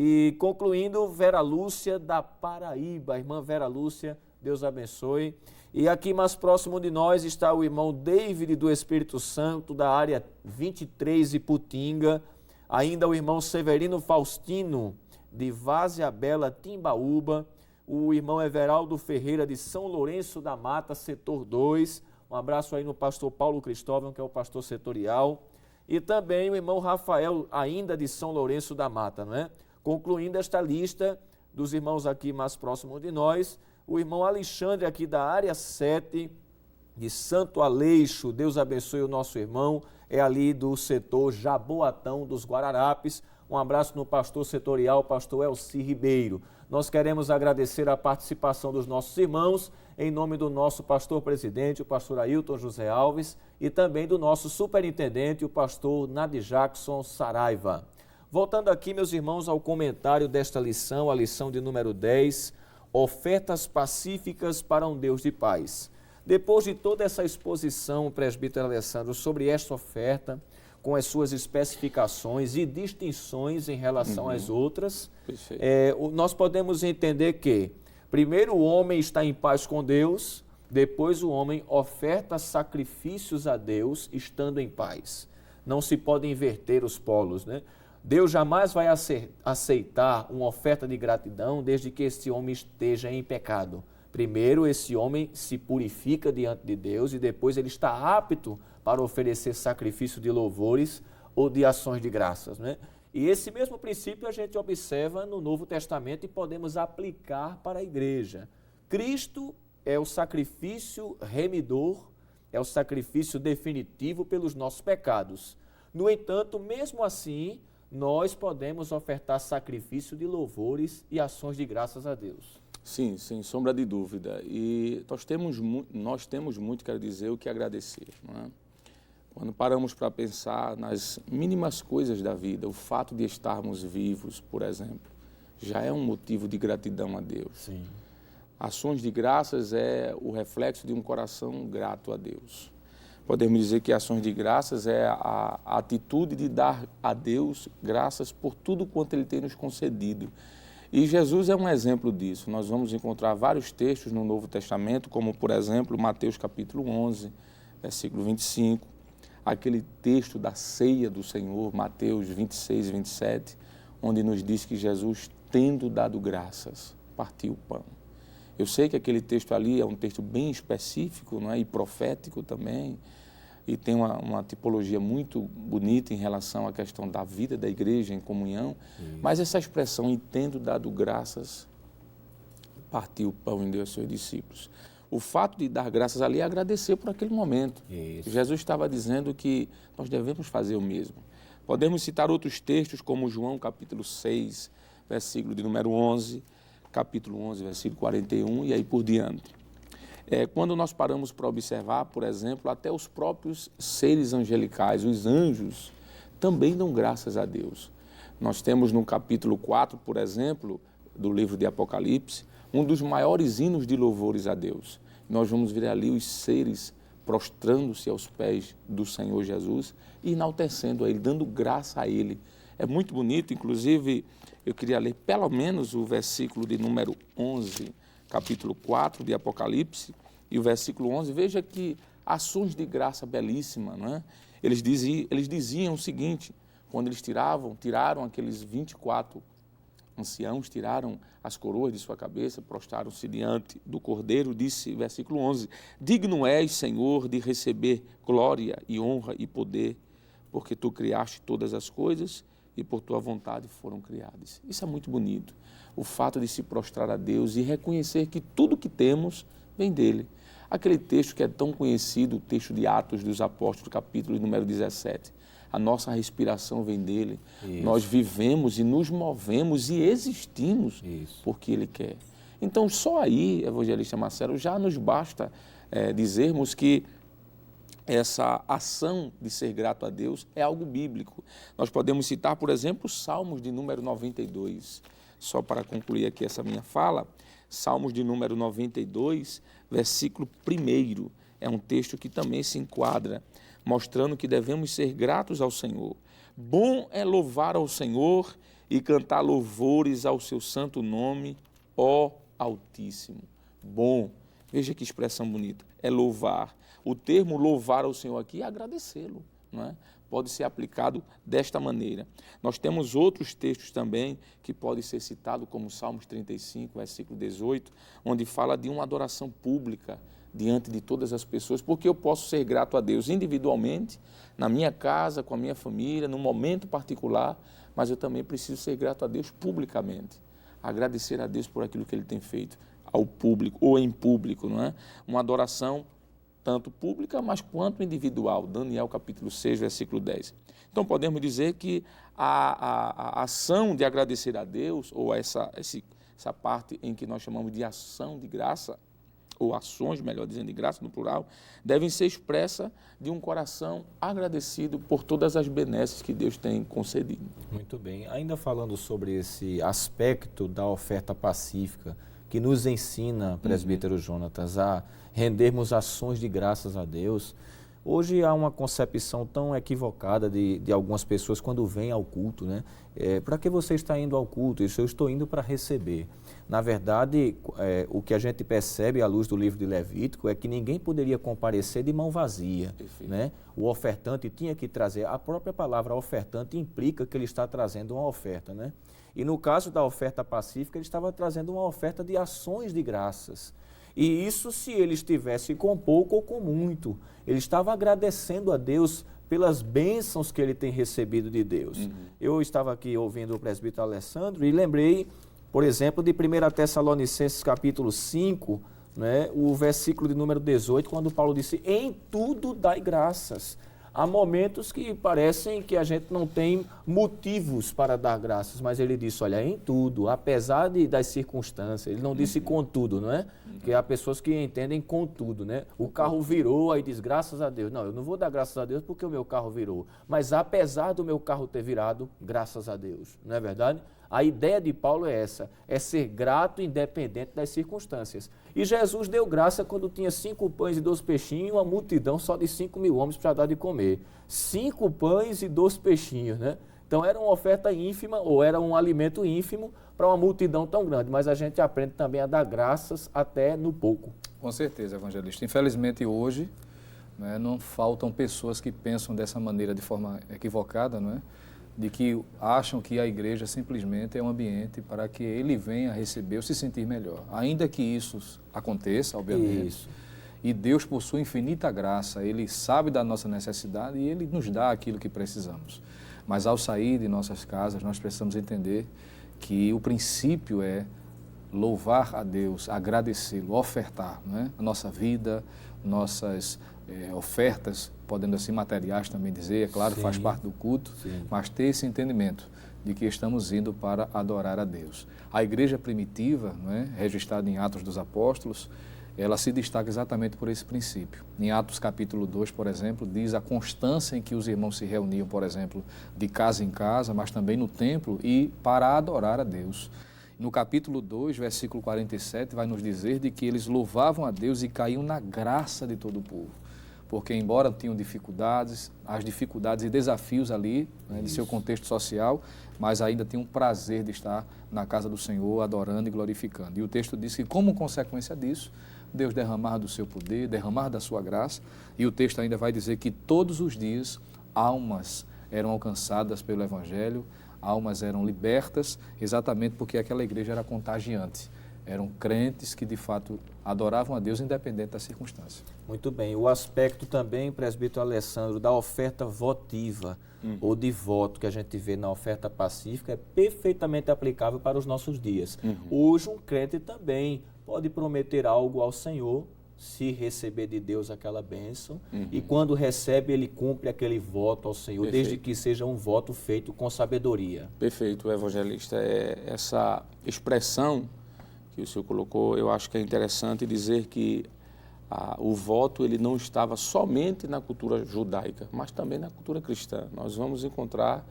E concluindo, Vera Lúcia da Paraíba, a irmã Vera Lúcia, Deus abençoe. E aqui mais próximo de nós está o irmão David do Espírito Santo, da área 23 Iputinga. Ainda o irmão Severino Faustino, de Várzea Bela, Timbaúba. O irmão Everaldo Ferreira, de São Lourenço da Mata, setor 2. Um abraço aí no pastor Paulo Cristóvão, que é o pastor setorial. E também o irmão Rafael, ainda de São Lourenço da Mata, não é? Concluindo esta lista dos irmãos aqui mais próximos de nós, o irmão Alexandre aqui da área 7, de Santo Aleixo, Deus abençoe o nosso irmão, é ali do setor Jaboatão dos Guararapes. Um abraço no pastor setorial, pastor Elci Ribeiro. Nós queremos agradecer a participação dos nossos irmãos, em nome do nosso pastor presidente, o pastor Ailton José Alves, e também do nosso superintendente, o pastor Nadi Jackson Saraiva. Voltando aqui, meus irmãos, ao comentário desta lição, a lição de número 10, Ofertas Pacíficas para um Deus de Paz. Depois de toda essa exposição, presbítero Alessandro, sobre esta oferta, com as suas especificações e distinções em relação às outras, nós podemos entender que, primeiro, o homem está em paz com Deus, depois o homem oferta sacrifícios a Deus, estando em paz. Não se pode inverter os polos, né? Deus jamais vai aceitar uma oferta de gratidão desde que esse homem esteja em pecado. Primeiro, esse homem se purifica diante de Deus e depois ele está apto para oferecer sacrifício de louvores ou de ações de graças, né? E esse mesmo princípio a gente observa no Novo Testamento e podemos aplicar para a igreja. Cristo é o sacrifício remidor, é o sacrifício definitivo pelos nossos pecados. No entanto, mesmo assim, nós podemos ofertar sacrifício de louvores e ações de graças a Deus. Sim, sem sombra de dúvida. E nós temos muito, quero dizer, o que agradecer, não é? Quando paramos para pensar nas mínimas coisas da vida, o fato de estarmos vivos, por exemplo, já é um motivo de gratidão a Deus. Sim. Ações de graças é o reflexo de um coração grato a Deus. Podemos dizer que ações de graças é a atitude de dar a Deus graças por tudo quanto Ele tem nos concedido. E Jesus é um exemplo disso. Nós vamos encontrar vários textos no Novo Testamento, como, por exemplo, Mateus capítulo 11, versículo 25, aquele texto da ceia do Senhor, Mateus 26 e 27, onde nos diz que Jesus, tendo dado graças, partiu o pão. Eu sei que aquele texto ali é um texto bem específico, não é? E profético também, e tem uma tipologia muito bonita em relação à questão da vida da igreja em comunhão, mas essa expressão, e tendo dado graças, partiu o pão e deu aos seus discípulos. O fato de dar graças ali é agradecer por aquele momento. Isso. Jesus estava dizendo que nós devemos fazer o mesmo. Podemos citar outros textos, como João capítulo 6, versículo de número 11, capítulo 11, versículo 41, e aí por diante. Quando nós paramos para observar, por exemplo, até os próprios seres angelicais, os anjos, também dão graças a Deus. Nós temos no capítulo 4, por exemplo, do livro de Apocalipse, um dos maiores hinos de louvores a Deus. Nós vamos ver ali os seres prostrando-se aos pés do Senhor Jesus e enaltecendo a Ele, dando graça a Ele. É muito bonito, inclusive, eu queria ler pelo menos o versículo de número 11, capítulo 4 de Apocalipse, e o versículo 11, veja que ações de graça belíssima, não é? Eles diziam o seguinte, quando eles tiraram aqueles 24 anciãos, tiraram as coroas de sua cabeça, prostraram-se diante do Cordeiro, disse, versículo 11, digno és, Senhor, de receber glória e honra e poder, porque tu criaste todas as coisas e por tua vontade foram criadas. Isso é muito bonito, o fato de se prostrar a Deus e reconhecer que tudo que temos vem dele. Aquele texto que é tão conhecido, o texto de Atos dos Apóstolos, capítulo número 17, a nossa respiração vem dele. Isso. Nós vivemos e nos movemos e existimos porque ele quer. Então, só aí, evangelista Marcelo, já nos basta dizermos que essa ação de ser grato a Deus é algo bíblico. Nós podemos citar, por exemplo, os Salmos de número 92. Só para concluir aqui essa minha fala, Salmos de número 92, versículo 1, é um texto que também se enquadra, mostrando que devemos ser gratos ao Senhor. Bom é louvar ao Senhor e cantar louvores ao seu santo nome, ó Altíssimo. Bom, veja que expressão bonita, é louvar. O termo louvar ao Senhor aqui é agradecê-lo, não é? Pode ser aplicado desta maneira. Nós temos outros textos também que podem ser citados, como Salmos 35, versículo 18, onde fala de uma adoração pública diante de todas as pessoas, porque eu posso ser grato a Deus individualmente, na minha casa, com a minha família, num momento particular, mas eu também preciso ser grato a Deus publicamente, agradecer a Deus por aquilo que Ele tem feito ao público ou em público, não é? Uma adoração tanto pública, mas quanto individual. Daniel capítulo 6, versículo 10. Então podemos dizer que a ação de agradecer a Deus, ou essa parte em que nós chamamos de ação de graça, ou ações, melhor dizendo, de graça no plural, devem ser expressa de um coração agradecido por todas as benesses que Deus tem concedido. Muito bem. Ainda falando sobre esse aspecto da oferta pacífica, que nos ensina, presbítero Jonatas, a rendermos ações de graças a Deus. Hoje há uma concepção tão equivocada de algumas pessoas quando vêm ao culto, né? Para que você está indo ao culto? Isso, eu estou indo para receber. Na verdade, o que a gente percebe à luz do livro de Levítico é que ninguém poderia comparecer de mão vazia, né? O ofertante tinha que trazer, a própria palavra ofertante implica que ele está trazendo uma oferta, né? E no caso da oferta pacífica, ele estava trazendo uma oferta de ações de graças. E isso se ele estivesse com pouco ou com muito. Ele estava agradecendo a Deus pelas bênçãos que ele tem recebido de Deus. Eu estava aqui ouvindo o presbítero Alessandro e lembrei, por exemplo, de 1 Tessalonicenses capítulo 5, né, o versículo de número 18, quando Paulo disse, em tudo dai graças. Há momentos que parecem que a gente não tem motivos para dar graças, mas ele disse, olha, em tudo, apesar das circunstâncias, ele não disse contudo, não é? Porque há pessoas que entendem contudo, né? O carro virou, aí diz, graças a Deus. Não, eu não vou dar graças a Deus porque o meu carro virou, mas apesar do meu carro ter virado, graças a Deus, não é verdade? A ideia de Paulo é essa, é ser grato independente das circunstâncias. E Jesus deu graça quando tinha 5 pães e 2 peixinhos e uma multidão só de 5.000 homens para dar de comer. 5 pães e 2 peixinhos, né? Então era uma oferta ínfima ou era um alimento ínfimo para uma multidão tão grande, mas a gente aprende também a dar graças até no pouco. Com certeza, evangelista. Infelizmente hoje, né, não faltam pessoas que pensam dessa maneira de forma equivocada, não é? De que acham que a igreja simplesmente é um ambiente para que ele venha receber ou se sentir melhor. Ainda que isso aconteça, obviamente, Isso. E Deus, por sua infinita graça, Ele sabe da nossa necessidade e Ele nos dá aquilo que precisamos. Mas ao sair de nossas casas, nós precisamos entender que o princípio é louvar a Deus, agradecê-lo, ofertar, né? A nossa vida, nossas ofertas, podendo assim materiais também dizer, é claro, Sim. faz parte do culto, Sim. mas ter esse entendimento de que estamos indo para adorar a Deus. A igreja primitiva, não é, registrada em Atos dos Apóstolos, ela se destaca exatamente por esse princípio. Em Atos capítulo 2, por exemplo, diz a constância em que os irmãos se reuniam, por exemplo, de casa em casa, mas também no templo e para adorar a Deus. No capítulo 2, versículo 47, vai nos dizer de que eles louvavam a Deus e caíam na graça de todo o povo. Porque, embora tinham dificuldades, as dificuldades e desafios ali, né, de seu contexto social, mas ainda tinham prazer de estar na casa do Senhor, adorando e glorificando. E o texto diz que, como consequência disso, Deus derramar do seu poder, derramar da sua graça, e o texto ainda vai dizer que todos os dias almas eram alcançadas pelo Evangelho, almas eram libertas, exatamente porque aquela igreja era contagiante. Eram crentes que, de fato, adoravam a Deus independente da circunstância. Muito bem. O aspecto também, presbítero Alessandro, da oferta votiva ou de voto que a gente vê na oferta pacífica é perfeitamente aplicável para os nossos dias. Hoje, um crente também pode prometer algo ao Senhor, se receber de Deus aquela bênção, e quando recebe, ele cumpre aquele voto ao Senhor, Perfeito. desde que seja um voto feito com sabedoria. Perfeito, evangelista. Essa expressão que o senhor colocou, eu acho que é interessante dizer que o voto ele não estava somente na cultura judaica, mas também na cultura cristã. Nós vamos encontrar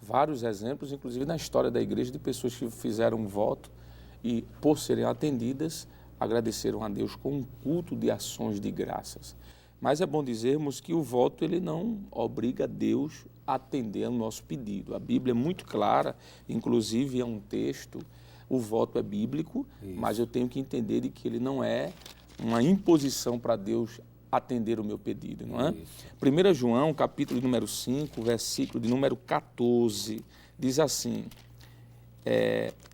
vários exemplos, inclusive na história da igreja, de pessoas que fizeram um voto e, por serem atendidas, agradeceram a Deus com um culto de ações de graças. Mas é bom dizermos que o voto ele não obriga Deus a atender ao nosso pedido. A Bíblia é muito clara, inclusive é um texto, o voto é bíblico, mas eu tenho que entender de que ele não é uma imposição para Deus atender o meu pedido, não é? 1 João, capítulo número 5, versículo de número 14, diz assim,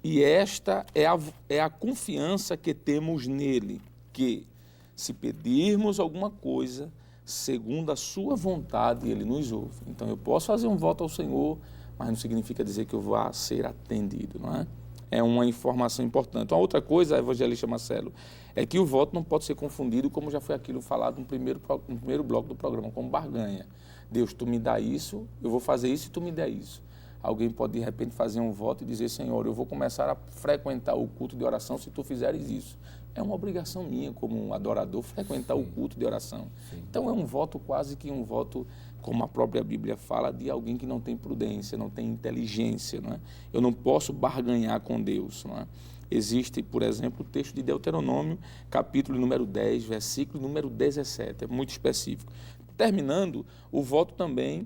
e esta é a confiança que temos nele, que se pedirmos alguma coisa, segundo a sua vontade, ele nos ouve. Então eu posso fazer um voto ao Senhor, mas não significa dizer que eu vou ser atendido, não é? É uma informação importante. Uma outra coisa, evangelista Marcelo, é que o voto não pode ser confundido, como já foi aquilo falado no primeiro bloco do programa, como barganha. Deus, tu me dá isso, eu vou fazer isso e tu me dá isso. Alguém pode, de repente, fazer um voto e dizer, Senhor, eu vou começar a frequentar o culto de oração se tu fizeres isso. É uma obrigação minha, como um adorador, frequentar o culto de oração. Então, é um voto quase que um voto, como a própria Bíblia fala, de alguém que não tem prudência, não tem inteligência. Não é? Eu não posso barganhar com Deus. Não é? Existe, por exemplo, o texto de Deuteronômio, capítulo número 10, versículo número 17. É muito específico. Terminando, o voto também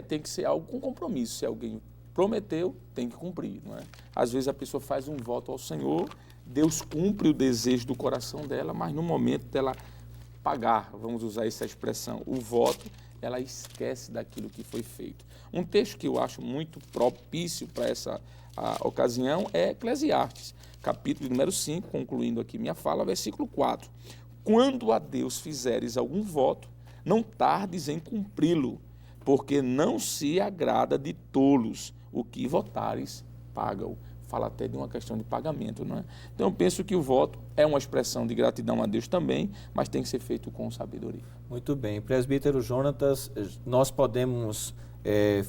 tem que ser algo com compromisso. Se alguém prometeu, tem que cumprir. Não é? Às vezes a pessoa faz um voto ao Senhor, Deus cumpre o desejo do coração dela, mas no momento dela pagar, vamos usar essa expressão, o voto, ela esquece daquilo que foi feito. Um texto que eu acho muito propício para essa ocasião é Eclesiastes, capítulo número 5, concluindo aqui minha fala, versículo 4. Quando a Deus fizeres algum voto, não tardes em cumpri-lo, porque não se agrada de tolos, o que votares, paga-o. fala até de uma questão de pagamento, não é? Então eu penso que o voto é uma expressão de gratidão a Deus também, mas tem que ser feito com sabedoria. Muito bem. Presbítero Jonatas, nós podemos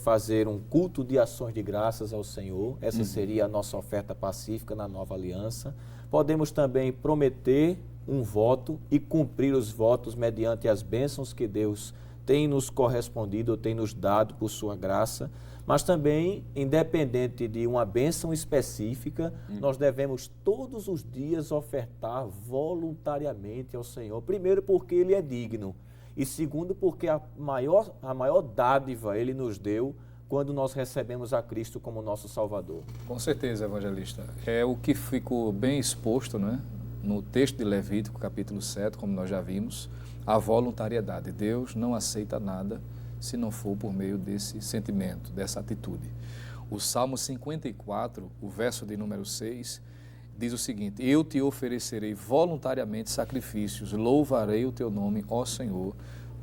fazer um culto de ações de graças ao Senhor. Essa seria a nossa oferta pacífica na nova aliança. Podemos também prometer um voto e cumprir os votos mediante as bênçãos que Deus tem nos correspondido, tem nos dado por sua graça. Mas também, independente de uma bênção específica, nós devemos todos os dias ofertar voluntariamente ao Senhor. Primeiro, porque Ele é digno. E segundo, porque a maior dádiva Ele nos deu quando nós recebemos a Cristo como nosso Salvador. Com certeza, evangelista. É o que ficou bem exposto, né, no texto de Levítico, capítulo 7, como nós já vimos, a voluntariedade. Deus não aceita nada se não for por meio desse sentimento, dessa atitude. O Salmo 54, o verso de número 6, diz o seguinte: eu te oferecerei voluntariamente sacrifícios, louvarei o teu nome, ó Senhor,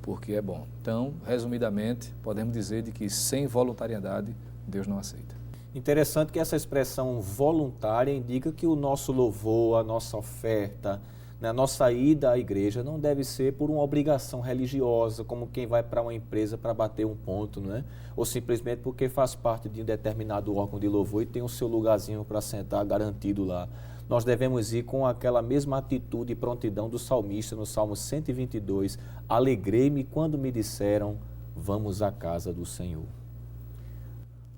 porque é bom. Então, resumidamente, podemos dizer de que sem voluntariedade, Deus não aceita. Interessante que essa expressão voluntária indica que o nosso louvor, a nossa oferta, a nossa ida à igreja não deve ser por uma obrigação religiosa, como quem vai para uma empresa para bater um ponto, não é? Ou simplesmente porque faz parte de um determinado órgão de louvor e tem o seu lugarzinho para sentar garantido lá. Nós devemos ir com aquela mesma atitude e prontidão do salmista no Salmo 122. Alegrei-me quando me disseram, vamos à casa do Senhor.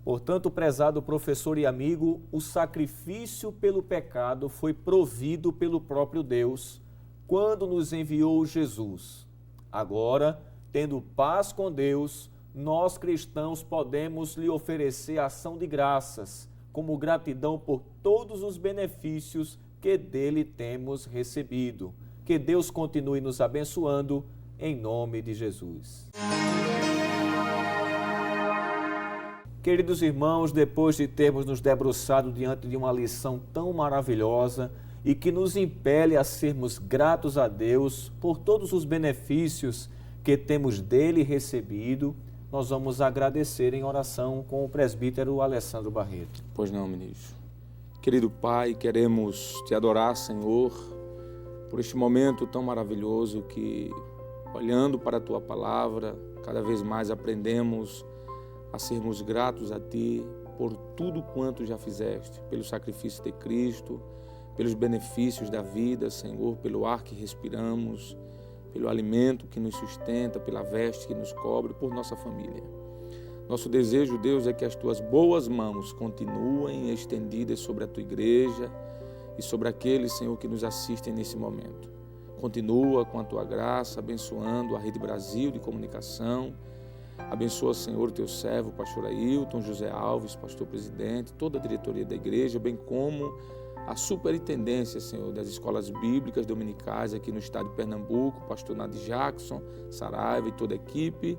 Portanto, prezado professor e amigo, o sacrifício pelo pecado foi provido pelo próprio Deus quando nos enviou Jesus. Agora, tendo paz com Deus, nós cristãos podemos lhe oferecer ação de graças, como gratidão por todos os benefícios que dele temos recebido. Que Deus continue nos abençoando, em nome de Jesus. Queridos irmãos, depois de termos nos debruçado diante de uma lição tão maravilhosa e que nos impele a sermos gratos a Deus por todos os benefícios que temos dele recebido, nós vamos agradecer em oração com o presbítero Alessandro Barreto. Pois não, ministro. Querido Pai, queremos te adorar, Senhor, por este momento tão maravilhoso que, olhando para a tua palavra, cada vez mais aprendemos a sermos gratos a Ti por tudo quanto já fizeste, pelo sacrifício de Cristo, pelos benefícios da vida, Senhor, pelo ar que respiramos, pelo alimento que nos sustenta, pela veste que nos cobre, por nossa família. Nosso desejo, Deus, é que as Tuas boas mãos continuem estendidas sobre a Tua igreja e sobre aqueles, Senhor, que nos assistem nesse momento. Continua com a Tua graça, abençoando a Rede Brasil de comunicação. Abençoa, Senhor, o Teu servo, pastor Ailton, José Alves, pastor presidente, toda a diretoria da igreja, bem como a superintendência, Senhor, das escolas bíblicas dominicais aqui no estado de Pernambuco, pastor Nadi Jackson, Saraiva e toda a equipe.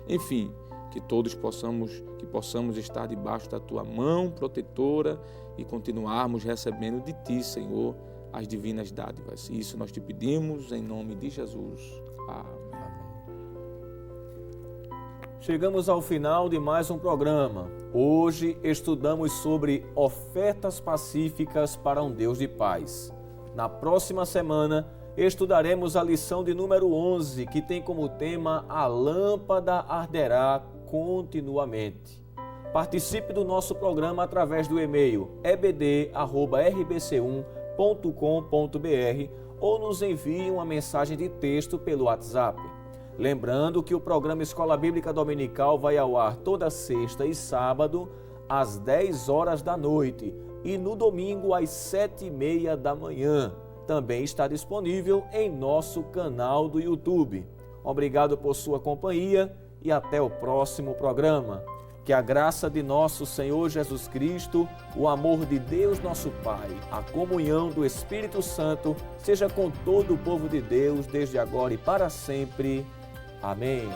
Enfim, que todos possamos estar debaixo da Tua mão protetora e continuarmos recebendo de Ti, Senhor, as divinas dádivas. Isso nós te pedimos em nome de Jesus. Amém. Chegamos ao final de mais um programa. Hoje estudamos sobre ofertas pacíficas para um Deus de paz. Na próxima semana estudaremos a lição de número 11, que tem como tema A Lâmpada Arderá Continuamente. Participe do nosso programa através do e-mail ebd@rbc1.com.br ou nos envie uma mensagem de texto pelo WhatsApp. Lembrando que o programa Escola Bíblica Dominical vai ao ar toda sexta e sábado, às 10 horas da noite e no domingo às 7h30 da manhã. Também está disponível em nosso canal do YouTube. Obrigado por sua companhia e até o próximo programa. Que a graça de nosso Senhor Jesus Cristo, o amor de Deus nosso Pai, a comunhão do Espírito Santo seja com todo o povo de Deus, desde agora e para sempre. Amém.